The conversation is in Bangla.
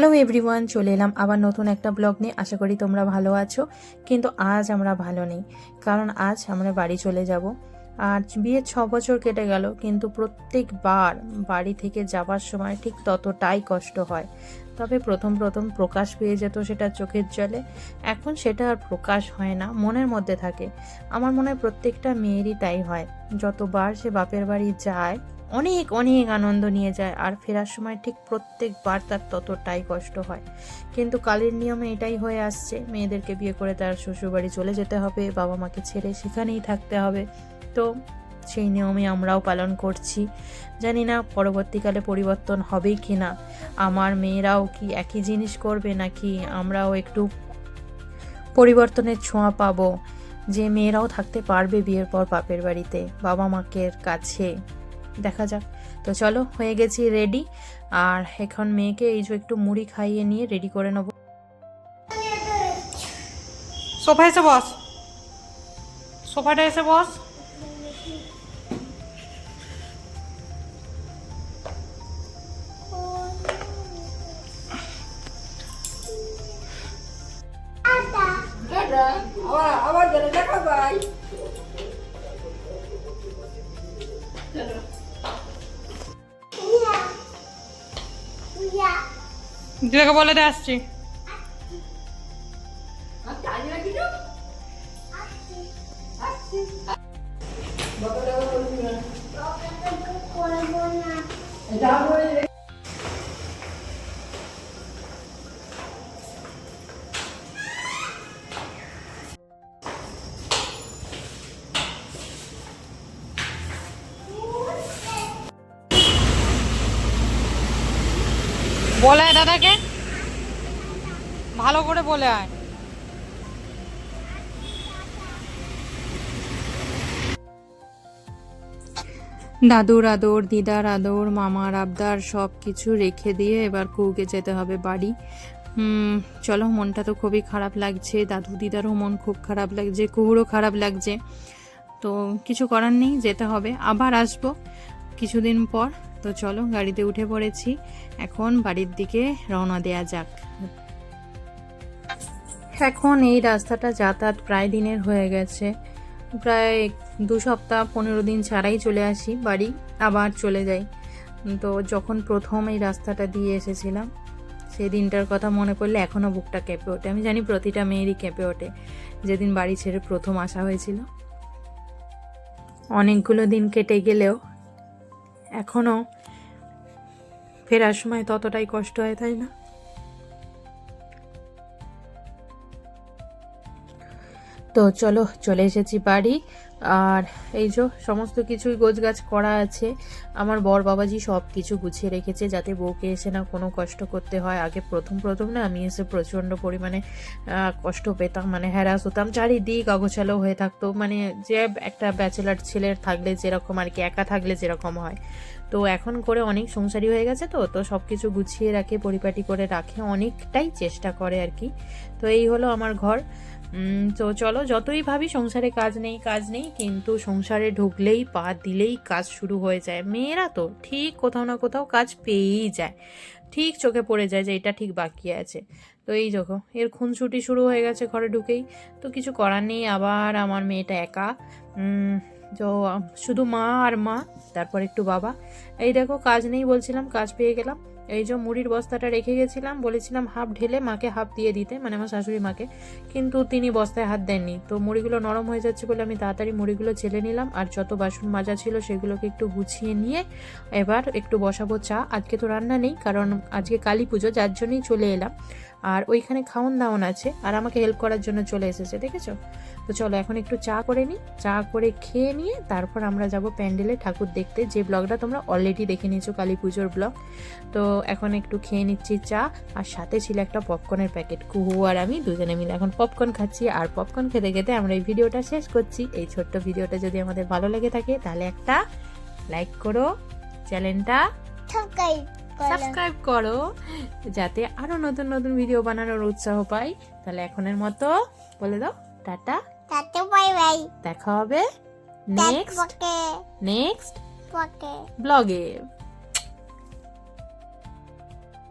হ্যালো এভরিওয়ান, চলে এলাম আবার নতুন একটা ব্লগ নিয়ে। আশা করি তোমরা ভালো আছো, কিন্তু আজ আমরা ভালো নেই, কারণ আজ আমরা বাড়ি চলে যাব। আর বিয়ের 6 বছর কেটে গেল, কিন্তু প্রত্যেকবার বাড়ি থেকে যাবার সময় ঠিক ততটাই কষ্ট হয়। তবে প্রথম প্রথম প্রকাশ পেয়ে যেত সেটা চোখের জলে, এখন সেটা আর প্রকাশ হয় না, মনের মধ্যে থাকে। আমার মনে হয় প্রত্যেকটা মেয়েরই তাই হয়, যতবার সে বাপের বাড়ি যায় অনেক অনেক আনন্দ নিয়ে যায়, আর ফেরার সময় ঠিক প্রত্যেকবার তার ততটাই কষ্ট হয়। কিন্তু কালের নিয়মে এটাই হয়ে আসছে, মেয়েদেরকে বিয়ে করে তার শ্বশুরবাড়ি চলে যেতে হবে, বাবা মাকে ছেড়ে সেখানেই থাকতে হবে। তো সেই নিয়মে আমরাও পালন করছি। জানি না পরবর্তীকালে পরিবর্তন হবেই কি না, আমার মেয়েরাও কি একই জিনিস করবে, নাকি আমরাও একটু পরিবর্তনের ছোঁয়া পাবো, যে মেয়েরাও থাকতে পারবে বিয়ের পর বাপের বাড়িতে বাবা মাকে কাছে। দেখা যাক। তো চলো, হয়ে গেছি রেডি। আর এখন মেয়েকে এই যে একটু মুড়ি খাইয়ে নিয়ে রেডি করে নেবো। সোফায় এসে বস, সোফাটা এসে বস। দিদাকে বলে দিয়ে আসছি। বলে আয় দাদাকে, ভালো করে বলে আয়। দাদুর আদর, দিদার আদর, মামার আবদার সব কিছু রেখে দিয়ে এবার কুউকে যেতে হবে বাড়ি। চলো, মনটা তো খুবই খারাপ লাগছে, দাদু দিদারও মন খুব খারাপ লাগছে, কুহুরও খারাপ লাগছে। তো কিছু করার নেই, যেতে হবে, আবার আসবো কিছুদিন পর। তো চলো, গাড়িতে উঠে পড়েছি, এখন বাড়ির দিকে রওনা দেয়া যাক। এখন এই রাস্তাটা যাতায়াত প্রায় দিনের হয়ে গেছে, প্রায় 2 সপ্তাহ 15 দিন ছাড়াই চলে আসি বাড়ি, আবার চলে যাই। তো যখন প্রথম এই রাস্তাটা দিয়ে এসেছিলাম, সেই দিনটার কথা মনে করলে এখনও বুকটা কেঁপে ওঠে। আমি জানি প্রতিটা মেয়েরই কেঁপে ওঠে, যেদিন বাড়ি ছেড়ে প্রথম আসা হয়েছিল। অনেকগুলো দিন কেটে গেলেও এখনও ফেরার সময় ততটাই কষ্ট হয়, তাই না? তো চলো, চলে এসেছি বাড়ি। আর এই যে সমস্ত কিছুই গোছগাছ করা আছে, আমার বর বাবাজি সব কিছু গুছিয়ে রেখেছে, যাতে বউকে এসে না কোনো কষ্ট করতে হয়। আগে প্রথম প্রথম না আমি এসে প্রচণ্ড পরিমাণে কষ্ট পেতাম, মানে হ্যারাস হতাম, চারিদিক অগোছালো হয়ে থাকতো, মানে যে একটা ব্যাচেলার ছেলের থাকলে যেরকম আর কি, একা থাকলে যেরকম হয়। তো এখন করে অনেক সংসারী হয়ে গেছে, তো তো সব কিছু গুছিয়ে রাখে, পরিপাটি করে রাখে, অনেকটাই চেষ্টা করে আর কি। তো এই হলো আমার ঘর। তো চলো, যতই ভাবি সংসারে কাজ নেই কাজ নেই, কিন্তু সংসারে ঢুকলেই পা দিলেই কাজ শুরু হয়ে যায়। মেয়েরা তো ঠিক কোথাও না কোথাও কাজ পেয়েই যায়, ঠিক চোখে পড়ে যায় যে এটা ঠিক বাকি আছে। তো এই দেখো, এর খুনসুটি শুরু হয়ে গেছে ঘরে ঢুকেই। তো কিছু করার নেই, আবার আমার মেয়েটা একা। তো শুধু মা আর মা, তারপর একটু বাবা। এই দেখো, কাজ নেই বলছিলাম, কাজ পেয়ে গেলাম। এই যে মুড়ির বস্তাটা রেখে গেছিলাম, বলেছিলাম হাফ ঢেলে মাকে হাফ দিয়ে দিতে, মানে আমার শাশুড়ি মাকে, কিন্তু তিনি বস্তায় হাত দেননি। তো মুড়িগুলো নরম হয়ে যাচ্ছে বলে আমি তাড়াতাড়ি মুড়িগুলো ছেলে নিলাম, আর যত বাসন মাজা ছিল সেগুলোকে একটু গুছিয়ে নিয়ে এবার একটু বসাবো চা। আজকে তো রান্না নেই, কারণ আজকে কালী পুজো, যার জন্যই চলে এলাম। আর ওইখানে খাওন দাওন আছে, আর আমাকে হেল্প করার জন্য চলে এসেছে, দেখেছো? তো চলো এখন একটু চা করে নিই, চা করে খেয়ে নিয়ে তারপর আমরা যাব প্যান্ডেলে ঠাকুর দেখতে, যে ব্লগটা তোমরা অলরেডি দেখে নিয়েছো, কালী পুজোর ব্লগ। তো এখন একটু খেয়ে নিচ্ছি চা, আর সাথে ছিল একটা পপকর্নের প্যাকেট। কুহু আর আমি দুজনে মিলে এখন পপকর্ন খাচ্ছি, আর পপকর্ন খেতে খেতে আমরা এই ভিডিওটা শেষ করছি। এই ছোট্ট ভিডিওটা যদি আমাদের ভালো লেগে থাকে তাহলে একটা লাইক করো, চ্যানেলটা সাবস্ক্রাইব করো, যাতে আরো নতুন নতুন ভিডিও বানানোর উৎসাহ পাই। তাহলে এখনের মতো বলে দাও টাটা, টাটা বাই বাই, দেখা হবে নেক্সট ব্লগে।